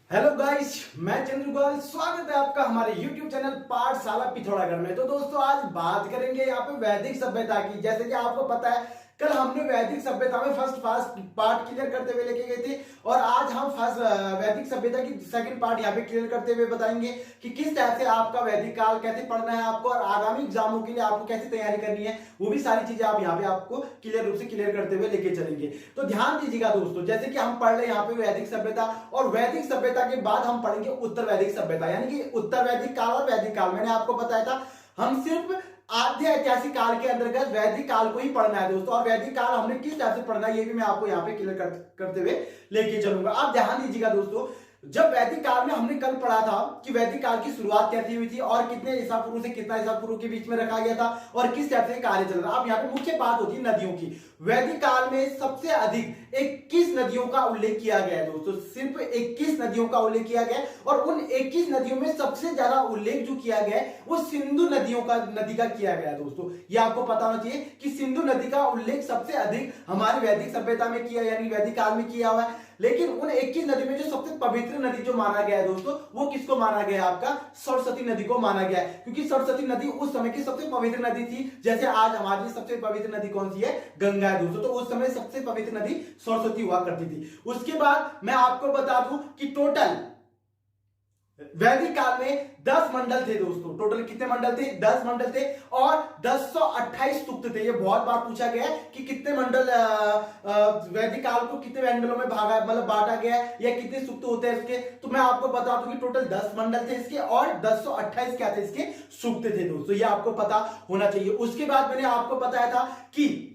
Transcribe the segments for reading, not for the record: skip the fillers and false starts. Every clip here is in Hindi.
हेलो गाइस, मैं चंद्रपाल। स्वागत है आपका हमारे YouTube चैनल पाठशाला पिथौरागढ़ में। तो दोस्तों, आज बात करेंगे यहाँ पे वैदिक सभ्यता की। जैसे कि आपको पता है, कल हमने वैदिक सभ्यता में फर्स्ट पार्ट क्लियर करते हुए लेके गए थे, और आज हम फर्स्ट वैदिक सभ्यता की सेकंड पार्ट यहाँ पे क्लियर करते हुए बताएंगे कि किस टाइप से आपका वैदिक काल कैसे पढ़ना है आपको, और आगामी एग्जामों के लिए आपको कैसे तैयारी करनी है, वो भी सारी चीजें आप यहाँ पे आपको क्लियर रूप से क्लियर करते हुए लेके चलेंगे। तो ध्यान दीजिएगा दोस्तों, जैसे कि हम पढ़ रहे हैं यहाँ पे वैदिक सभ्यता, और वैदिक सभ्यता के बाद हम पढ़ेंगे उत्तर वैदिक सभ्यता, यानी कि उत्तर वैदिक काल और वैदिक काल। मैंने आपको बताया था हम सिर्फ आद्य ऐतिहासिक काल के अंतर्गत वैदिक काल को ही पढ़ना है दोस्तों, और वैदिक काल हमने किस टाइप से पढ़ना है ये भी मैं आपको यहाँ पे क्लियर करते हुए लेके चलूंगा। आप ध्यान दीजिएगा दोस्तों, जब वैदिक काल में हमने कल पढ़ा था कि वैदिक काल की शुरुआत कैसे हुई थी, और कितने ईसा पूर्व से कितना ईसा पूर्व के बीच में रखा गया था, और किस टाइप से कार्य चल रहा। अब यहाँ पे मुख्य बात होती है नदियों की। वैदिक काल में सबसे अधिक 21 नदियों का उल्लेख किया गया है दोस्तों, सिर्फ 21 नदियों का उल्लेख किया गया है, और उन 21 नदियों में सबसे ज्यादा उल्लेख जो किया गया है वो सिंधु नदी का किया गया है दोस्तों। ये आपको पता होना चाहिए कि सिंधु नदी का उल्लेख सबसे अधिक हमारी वैदिक सभ्यता में किया, यानी वैदिक काल में किया हुआ है। लेकिन उन 21 नदी में जो सबसे पवित्र नदी जो माना गया है दोस्तों, वो किसको माना गया है? आपका सरस्वती नदी को माना गया है, क्योंकि सरस्वती नदी उस समय की सबसे पवित्र नदी थी। जैसे आज हमारी सबसे पवित्र नदी कौन सी है? गंगा है दोस्तों। तो उस समय सबसे पवित्र नदी सरस्वती हुआ करती थी। उसके बाद मैं आपको बता दूं कि टोटल वैदिक काल में 10 मंडल थे दोस्तों। टोटल कितने मंडल थे? 10 मंडल थे, और 1028 सूक्त थे। ये बहुत बार पूछा गया है कि कितने मंडल वैदिक काल को कितने मंडलों में भागा, मतलब बांटा गया है, या कितने सूक्त होते हैं इसके। तो मैं आपको बता दूं कि टोटल 10 मंडल थे इसके, और 1028 क्या थे इसके? सूक्त थे दोस्तों। ये आपको पता होना चाहिए। उसके बाद मैंने आपको बताया था कि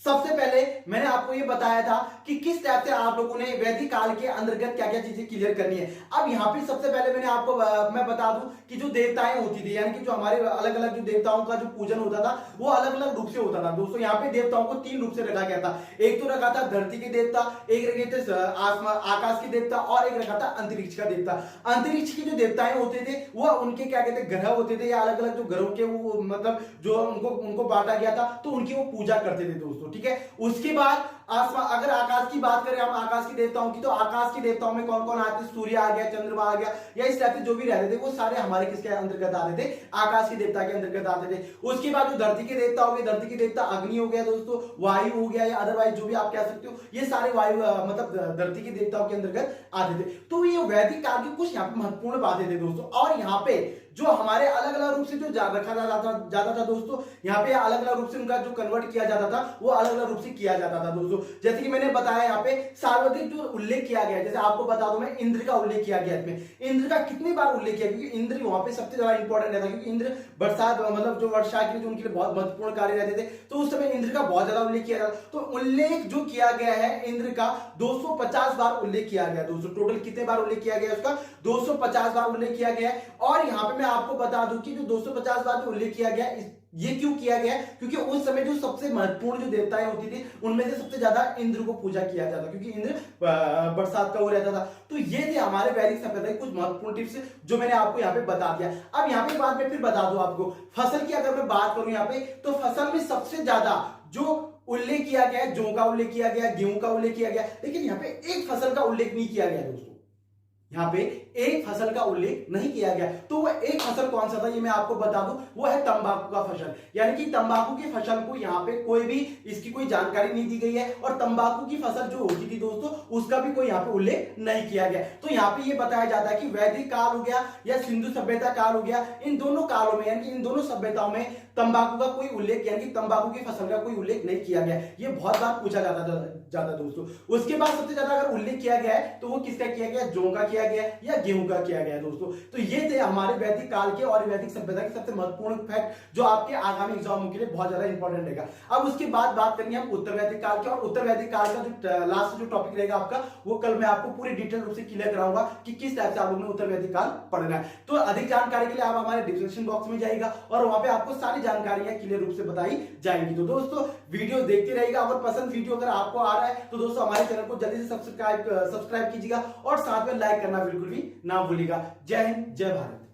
सबसे पहले मैंने आपको यह बताया था कि किस टाइप से आप लोगों ने वैदिक काल के अंतर्गत क्या क्या चीजें क्लियर करनी है। अब यहां पे सबसे पहले मैंने आपको मैं बता दूं कि जो देवताएं होती थी, यानी कि जो हमारे अलग अलग जो देवताओं का जो पूजन होता था वो अलग अलग रूप से होता था दोस्तों। यहाँ पे देवताओं को 3 रूप से रखा गया था। एक तो रखा था धरती के देवता, एक रखे थे आकाश के देवता, और एक रखा था अंतरिक्ष का देवता। अंतरिक्ष के जो देवताएं होते थे वो उनके क्या कहते ग्रह होते थे, या अलग अलग जो ग्रहों के वो मतलब जो उनको बांटा गया था, तो उनकी वो पूजा करते थे दोस्तों। ठीक है। उसके बाद अगर आकाश की बात करें हम, आकाश के देवताओं की, तो आकाश के देवताओं में कौन कौन आते? सूर्य आ गया, चंद्रमा आ गया, या इस टाइप से जो भी रहते थे वो सारे हमारे किसके अंतर्गत आते थे? आकाश के देवता के अंतर्गत आते थे। उसके बाद जो धरती के देवता हो गए, धरती के देवता अग्नि हो गया दोस्तों, वायु हो गया, या अदरवाइज जो भी आप कह सकते हो, ये सारे वायु मतलब धरती के देवताओं के अंतर्गत आते थे। तो ये वैदिक काल की कुछ यहाँ पे महत्वपूर्ण बातें थे दोस्तों। और यहाँ पे जो हमारे अलग अलग रूप से जो रखा जाता था दोस्तों, यहाँ पे अलग अलग रूप से उनका जो कन्वर्ट किया जाता था वो अलग अलग रूप से किया जाता था दोस्तों। जैसे कि मैंने बताया यहाँ पे सार्वत्रिक जो उल्लेख किया गया, जैसे आपको बता दूं मैं, इंद्र का उल्लेख किया गया इसमें। इंद्र का कितनी बार उल्लेख किया? क्योंकि इंद्र वहां पे सबसे ज्यादा इंपॉर्टेंट रहता, क्योंकि इंद्र बरसात मतलब जो वर्षा के लिए जो उनके लिए बहुत महत्वपूर्ण कार्य रहते थे, तो उस समय इंद्र का बहुत ज्यादा उल्लेख किया जाता। तो उल्लेख जो किया गया है इंद्र का 250 बार उल्लेख किया गया दोस्तों। टोटल कितने बार उल्लेख किया गया उसका? 250 बार उल्लेख किया गया है। और यहाँ पे मैं आपको बता दूं कि जो 250 बार जो उल्लेख किया गया, ये क्यों किया गया? क्योंकि उस समय जो सबसे महत्वपूर्ण जो देवताएं होती थी उनमें से सबसे ज्यादा इंद्र को पूजा किया जाता, क्योंकि इंद्र बरसात का वो रहता था। तो ये थे हमारे वैदिक सभ्यता के कुछ महत्वपूर्ण टिप्स जो मैंने आपको यहाँ पे बता दिया। अब यहाँ पे बात मैं फिर बता दूं आपको, फसल की अगर मैं बात करूं यहाँ पे, तो फसल में सबसे ज्यादा जो उल्लेख किया गया, जौ का उल्लेख किया गया, गेहूं का उल्लेख किया गया, लेकिन यहाँ पे एक फसल का उल्लेख नहीं किया गया दोस्तों। यहाँ पे एक फसल का उल्लेख नहीं किया गया। तो वह एक फसल कौन सा था ये मैं आपको बता दूं, वो है तंबाकू का फसल। यानी कि तंबाकू की फसल को यहाँ पे कोई भी इसकी कोई जानकारी नहीं दी गई है, और तंबाकू की फसल जो होती थी दोस्तों उसका भी कोई यहाँ पे उल्लेख नहीं किया गया। तो यहाँ पे ये बताया जाता है कि वैदिक काल हो गया या सिंधु सभ्यता काल हो गया, इन दोनों कालों में, यानी इन दोनों सभ्यताओं में तंबाकू का कोई उल्लेख, यानी कि तंबाकू की फसल का कोई उल्लेख नहीं किया गया। ये बहुत बार पूछा जाता दोस्तों। उसके बाद सबसे ज्यादा अगर उल्लेख किया गया है तो वो किसका किया गया? जौ का किया गया या गेहूं का किया गया दोस्तों। तो ये थे हमारे वैदिक काल के और वैदिक सभ्यता के सबसे महत्वपूर्ण फैक्ट जो आपके आगामी एग्जामों के लिए बहुत ज्यादा इंपॉर्टेंट रहेगा। अब उसके बाद बात करेंगे हम उत्तर वैदिक काल के, और उत्तर वैदिक काल का जो लास्ट जो टॉपिक रहेगा आपका, वो कल मैं आपको पूरी डिटेल रूप से क्लियर कराऊंगा कि किस टाइप से आप लोगों ने उत्तर वैदिक काल पढ़ना है। तो अधिक जानकारी के लिए आप हमारे डिस्क्रिप्शन बॉक्स में जाइएगा, और वहां पे आपको सारी जानकारियां क्लियर रूप से बताई जाएंगी। तो दोस्तों वीडियो देखते रहिएगा। अगर पसंद वीडियो अगर आपको आ रहा है तो दोस्तों हमारे चैनल को जल्दी से सब्सक्राइब कीजिएगा, और साथ में लाइक करना बिल्कुल भी ना भूलिएगा। जय हिंद, जय भारत।